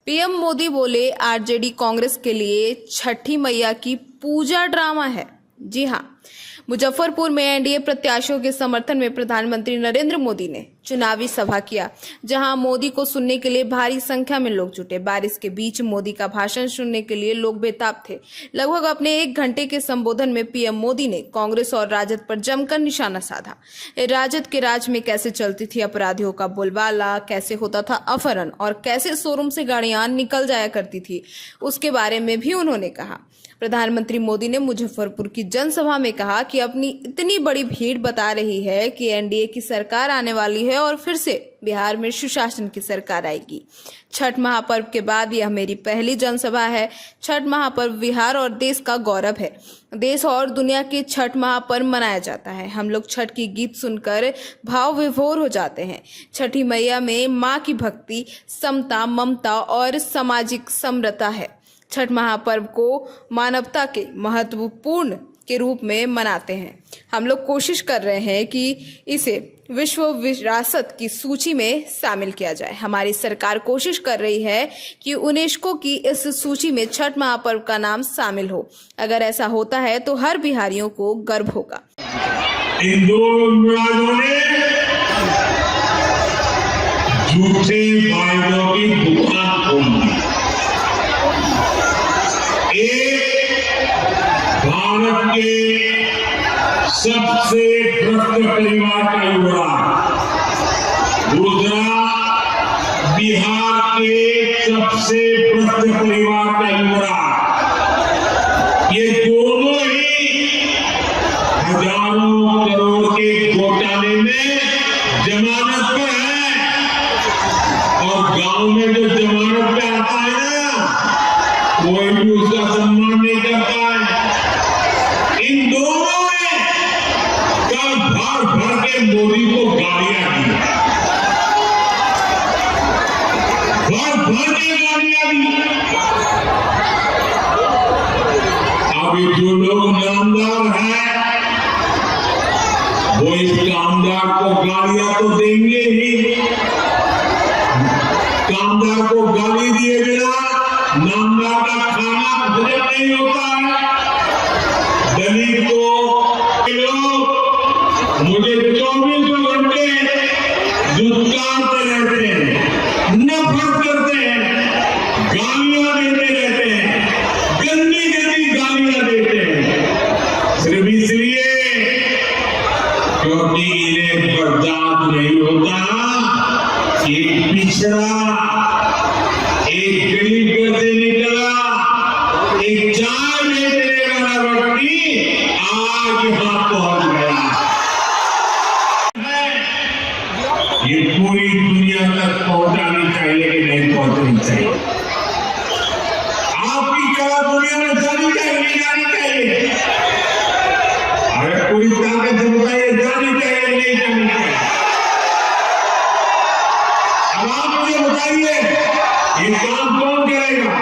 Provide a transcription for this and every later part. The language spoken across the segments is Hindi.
पीएम मोदी बोले आरजेडी कांग्रेस के लिए छठी मैया की पूजा ड्रामा है। जी हां, मुजफ्फरपुर में एनडीए प्रत्याशियों के समर्थन में प्रधानमंत्री नरेंद्र मोदी ने चुनावी सभा किया, जहां मोदी को सुनने के लिए भारी संख्या में लोग जुटे। बारिश के बीच मोदी का भाषण सुनने के लिए लोग बेताब थे। लगभग अपने 1 घंटे के संबोधन में पीएम मोदी ने कांग्रेस और राजद पर जमकर निशाना साधा। राजद के राज में कैसे चलती थी अपराधियों का बोलबाला, कैसे होता था अपहरण और कैसे शोरूम से गाड़ियां निकल जाया करती थी, उसके बारे में भी उन्होंने कहा। प्रधानमंत्री मोदी ने मुजफ्फरपुर की जनसभा में कहा कि अपनी इतनी बड़ी भीड़ बता रही है कि एनडीए की सरकार आने वाली है और फिर से बिहार में सुशासन की सरकार आएगी। छठ महापर्व के बाद यह मेरी पहली जनसभा है। छठ महापर्व बिहार और देश का गौरव है। देश और दुनिया के छठ महापर्व मनाया जाता है। हम लोग छठ की गीत सुनकर भाव विभोर हो जाते हैं। छठी मैया में माँ की भक्ति, समता, ममता और सामाजिक समरसता है। छठ महापर्व को मानवता के महत्वपूर्ण के रूप में मनाते हैं। हम लोग कोशिश कर रहे हैं कि इसे विश्व विरासत की सूची में शामिल किया जाए। हमारी सरकार कोशिश कर रही है कि यूनेस्को की इस सूची में छठ महापर्व का नाम शामिल हो। अगर ऐसा होता है तो हर बिहारियों को गर्व होगा। इन दो ने झूठे वायदों की दुकान खोल दी। एक भारत के सबसे भ्रष्ट परिवार का युवराज, दूसरा बिहार के सबसे भ्रष्ट परिवार का युवराज, ये दोनों ही हजारों करोड़ के घोटाले में जमानत पर है। और गांव में जो जमानत पे आता है ना, कोई भी उसका सम्मान नहीं करता है। इन दोनों ने कल भर भर के मोदी को गालियां दी, भर भर के गालियां दी। अभी जो लोग नामदार हैं, वो इस कामदार को गालियां तो देंगे ही। कामदार को गाली दिए बिना नामदार का खाना भोजन नहीं होता है। दलित को लोग मुझे 24 घंटे दुत्कारते रहते हैं, नफरत करते हैं, गालियां देते रहते हैं, गंदी गंदी गालियां देते हैं, सिर्फ इसलिए क्योंकि इन्हें बर्दाश्त नहीं होता। एक पिछड़ा, एक गरीब घर से निकला, एक चाय बेचने वाला व्यक्ति आज यहां पहुंच गया। ये पूरी दुनिया तक पहुंचानी चाहिए कि नहीं पहुंचनी चाहिए? आपकी कला दुनिया में जानी चाहिए, नहीं जानी चाहिए? अरे पूरी ताकत से बताइए, जानी चाहिए नहीं जानी चाहिए? अब आप मुझे बताइए, ये काम कौन करेगा?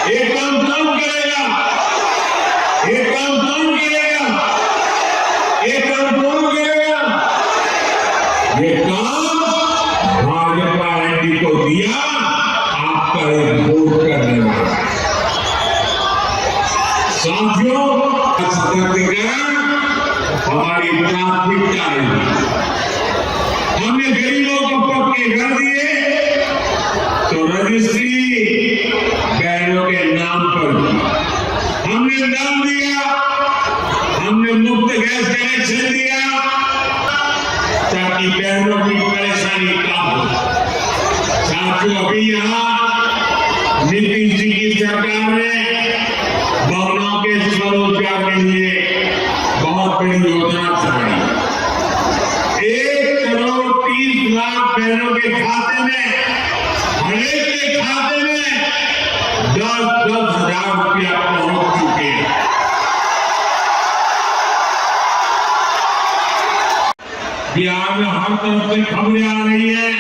ये काम कौन करेगा? ये काम कौन करेगा? ये काम कौन करेगा? ये काम भाजपा एनडी को दिया, आपका एक वोट करने वाला। साथियों, सशक्तिकरण हमारी प्राथमिकता है। हमने गरीबों को पक्के घर दिए तो रजिस्ट्री बहनों के नाम पर की। हमने नल दिया, हमने मुफ्त गैस कनेक्शन दिया ताकि बहनों की परेशानी कम हो। साथियों, अभी यहाँ नीतीश जी की सरकार ने बहुओं के स्वरोजगार के लिए बहुत बड़ी योजना चलाई। 1 करोड़ 30 लाख बहनों के खाते में, हरेक के खाते में 10-10 हजार रुपया पहुंच चुके हैं। बिहार में हर तरफ से खबरें आ रही है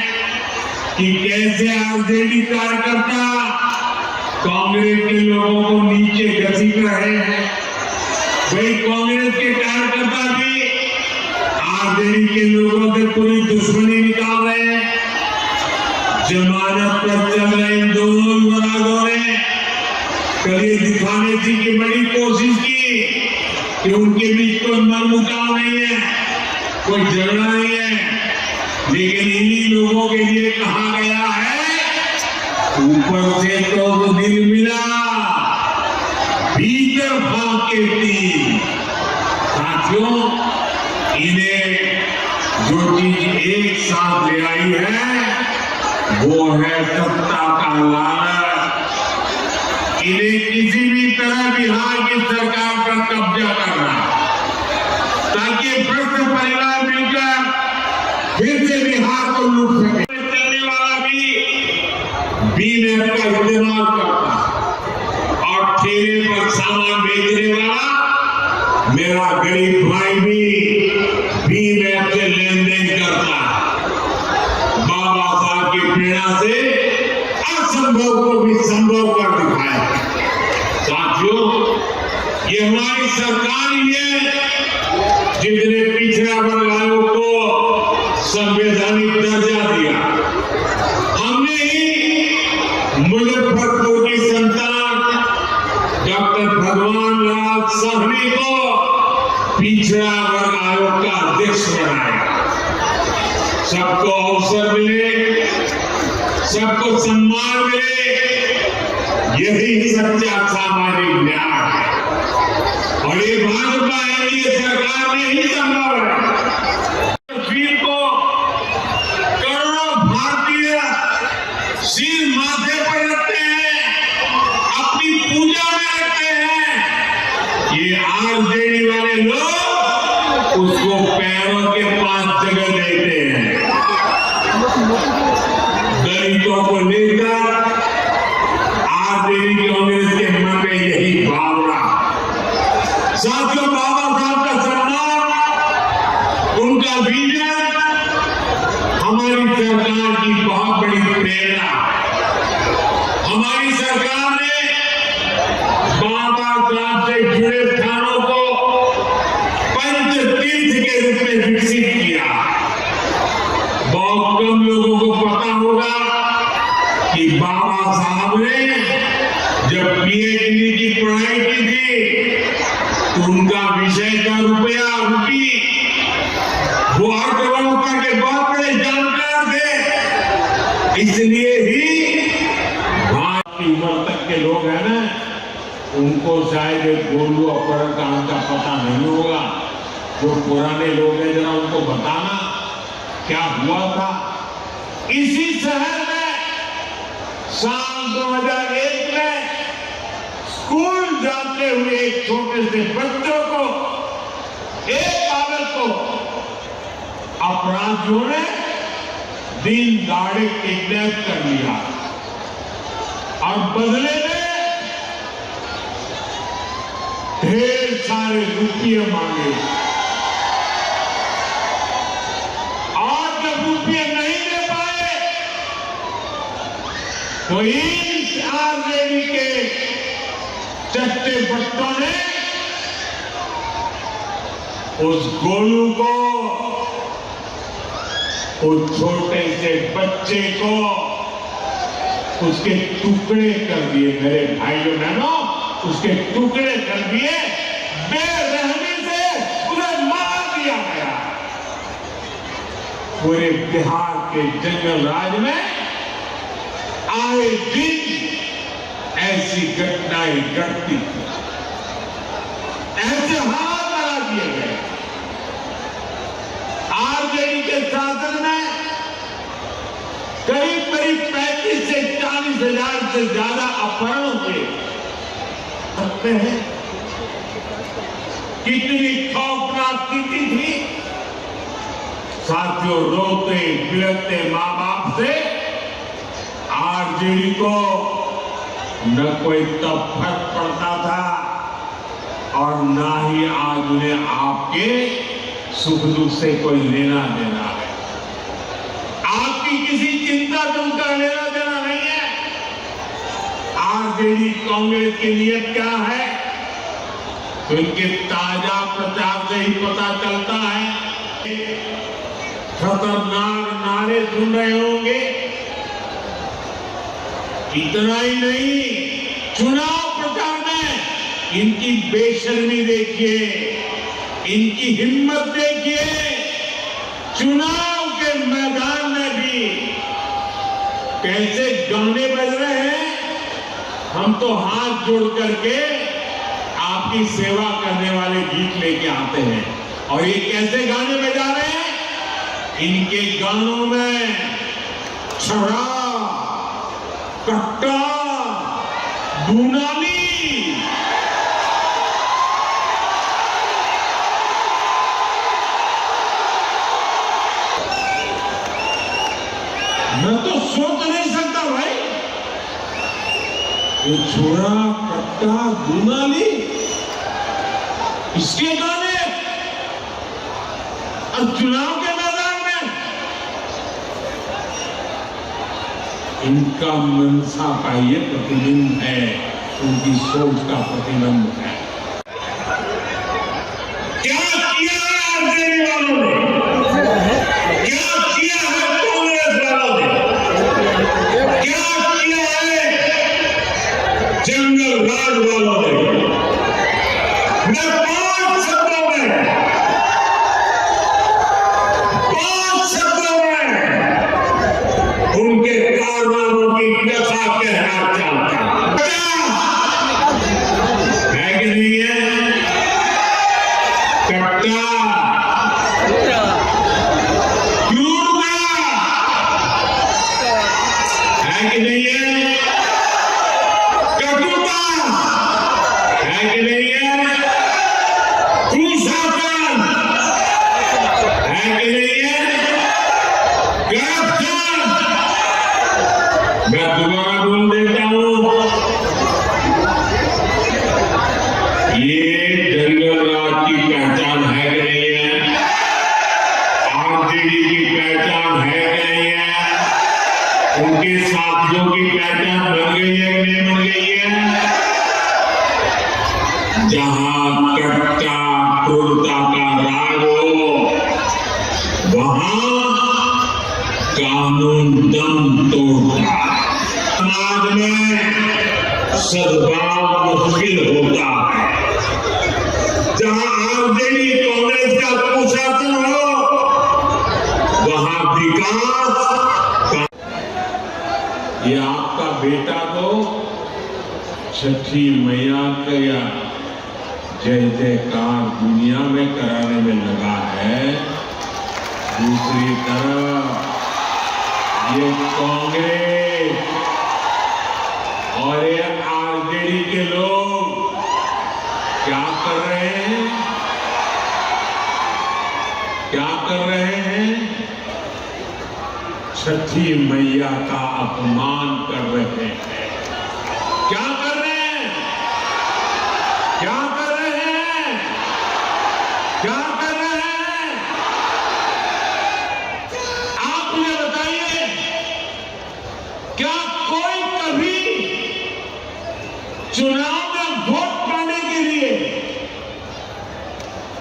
कि कैसे आरजेडी कार्यकर्ता कांग्रेस के लोगों को नीचे घसीट रहे हैं। वही कांग्रेस के कार्यकर्ता भी आरजेडी के लोगों से पूरी दुश्मनी निकाल रहे हैं। जमानत पर चल रहे इन दोनों युवराजों ने कल ये दिखाने की बड़ी कोशिश की कि उनके बीच कोई मनमुटाव नहीं है, कोई झगड़ा नहीं है, लेकिन इन्हीं लोगों के लिए कहा गया है ऊपर से तो दिल मिला, भीतर भाग के तीर। साथियों, इन्हें जो चीज एक साथ ले आई है वो है सत्ता का लालच। इन्हें किसी भी तरह बिहार की सरकार पर कब्जा करना, ताकि भ्रष्ट परिवार मिलकर फिर से बिहार को लूट सके। चलने वाला भी बीन ऐप का इस्तेमाल करता और ठेले पर सामान बेचने वाला मेरा गरीब भाई भी बीन ऐप से लेन देन करता है। बाबा साहब की प्रेरणा से असंभव को भी संभव कर दिखाया। साथियों, ये हमारी सरकार ही है जिसने पिछड़ा वर्ग आयोग को संवैधानिक दर्जा दिया। हमने ही मुजफ्फरपुर की संतान डॉक्टर भगवान लाल साहनी को पिछड़ा वर्ग आयोग का अध्यक्ष बनाया। सबको अवसर मिले, सबको सम्मान मिले, यही सच्चा सामाजिक न्याय है और ये भाजपा एनडीए सरकार ने ही संभव है। तस्वीर को करोड़ों भारतीय सिर माथे पर रखते हैं, अपनी पूजा में रखते हैं। ये आरजेडी वाले लोग उसको पैरों के पास जगह देते हैं। दलितों को लेकर आरजेडी कांग्रेस के मन में यही भावना। साथियों, बाबा साहब का सम्मान, उनका विजन हमारी सरकार की बहुत बड़ी प्रेरणा। हमारी सरकार ने बाबा साहब से जुड़े स्थानों को पंच तीर्थ के रूप में विकसित किया। बहुत कम लोगों को पता होगा कि बाबा साहब ने जब पीएचडी की पढ़ाई की थी तो उनका विषय का रुपी वो अर्थव्यवस्था के बहुत बड़े जानकार थे। इसलिए ही भारत की उम्र तक के लोग हैं ना, उनको शायद एक गोलू अपहरण कांड का पता नहीं होगा। जो पुराने लोग हैं जरा उनको बताना क्या हुआ था। इसी शहर में साल 2001 में स्कूल जाते हुए एक छोटे से बच्चों को, एक बालक को अपराधियों ने दिन दहाड़े किडनैप कर लिया और बदले में ढेर सारे रुपये मांगे। और जब रुपये नहीं दे पाए तो इन आरजेडी के चट्टे बट्टों ने उस गोलू को, उस छोटे से बच्चे को उसके टुकड़े कर दिए। मेरे भाइयों बहनों, उसके टुकड़े कर दिए, बेरहमी से उन्हें मार दिया गया। पूरे बिहार के जंगल राज में आए दिन ऐसी घटनाएं घटती थी, ऐसे हाथ बना दिए गए। आरजेडी के शासन में करीब 35 से 40 हजार से ज्यादा अपहरण हुए। सकते हैं कितनी खौफनाक स्थिति थी। साथियों, रोते बिलखते मां बाप से आरजेडी को न कोई तब फर्क पड़ता था और ना ही आज उन्हें आपके सुख दुख से कोई लेना देना है। आपकी किसी चिंता से उनका लेना देना नहीं है। आरजेडी कांग्रेस की नीयत क्या है तो इनके ताजा प्रचार से ही पता चलता है। खतरनाक नारे सुन रहे होंगे इतना ही नहीं, चुनाव प्रचार में इनकी बेशर्मी देखिए, इनकी हिम्मत देखिए। चुनाव के मैदान में भी कैसे गाने बज रहे हैं। हम तो हाथ जोड़ करके आपकी सेवा करने वाले गीत लेके आते हैं, और ये कैसे गाने बजा रहे हैं। इनके गानों में छड़ा, कट्टा, दूनाली, मैं तो सोच नहीं सकता भाई, ये छोरा, कट्टा, दूनाली, इसके गाने और चुनाव के मैदान में। इनका मनसा का ये प्रतिबिंब है, उनकी सोच का प्रतिबिंब है। क्या किया है आरजेडी वालों ने, क्या किया है कांग्रेस वालों ने, क्या किया है जंगल राज वालों ने। मैं 5 शब्दों में उनके कारनामों की कथा कहना चाहता हूं। है कि नहीं है? कट्टा, क्रूरता, है कि नहीं है? कटुता, है कि नहीं है? कुशासन, है कि नहीं है? करप्शन। मैं दोबारा बोल देता हूं, ये जंगल राज की पहचान है कि नहीं है? आरजेडी की पहचान है कि नहीं है? उनके साथियों की पहचान बन गई है कि नहीं बन गई है? जहां कट्टा क्रूरता का राज हो, वहां कानून दम तोड़ता है। समाज में सद्भाव मुश्किल होता है। जहां आरजेडी कांग्रेस का कुशासन हो, वहां विकास। ये आपका बेटा तो छठी मैया का जय जयकार दुनिया में कराने में लगा है। दूसरी तरफ ये कांग्रेस और ये आरजेडी के लोग क्या कर रहे हैं? क्या कर रहे हैं? छठी मैया का अपमान कर रहे हैं। क्या कर रहे हैं? क्या कर रहे हैं? क्या कर रहे हैं? आप मुझे बताइए, क्या कोई कभी चुनाव में वोट पाने के लिए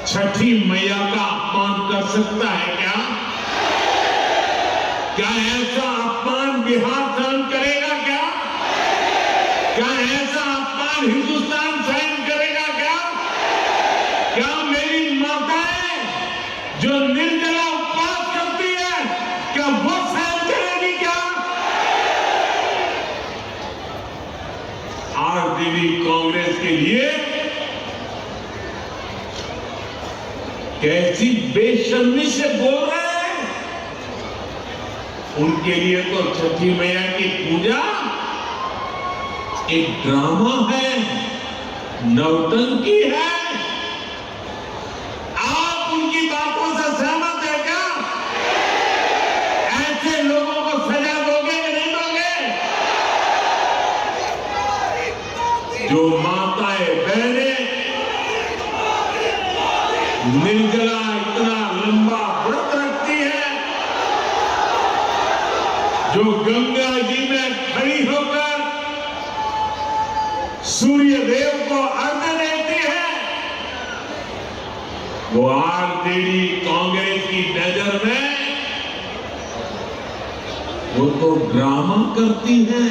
छठी मैया का अपमान कर सकता है क्या? क्या ऐसा अपमान बिहार सहन करेगा क्या? क्या ऐसा अपमान हिंदुस्तान सहन करेगा क्या? क्या मेरी माताएं जो निर्जला उपवास करती है, क्या वो सहन करेगी क्या? आरजेडी कांग्रेस के लिए कैसी बेशर्मी से बोल रहे हैं। उनके लिए तो छठी मैया की पूजा एक ड्रामा है, नौटंकी है। आप उनकी बातों से सहमत है क्या? ऐसे लोगों को सजा दोगे कि नहीं दोगे? जो माताएं बहनें निर्जला इतना लंबा व्रत रखती है, जो गंगा जी में खड़ी होकर सूर्य देव को अर्घ्य देती है, वो आरजेडी कांग्रेस की नजर में वो तो ड्रामा करती है।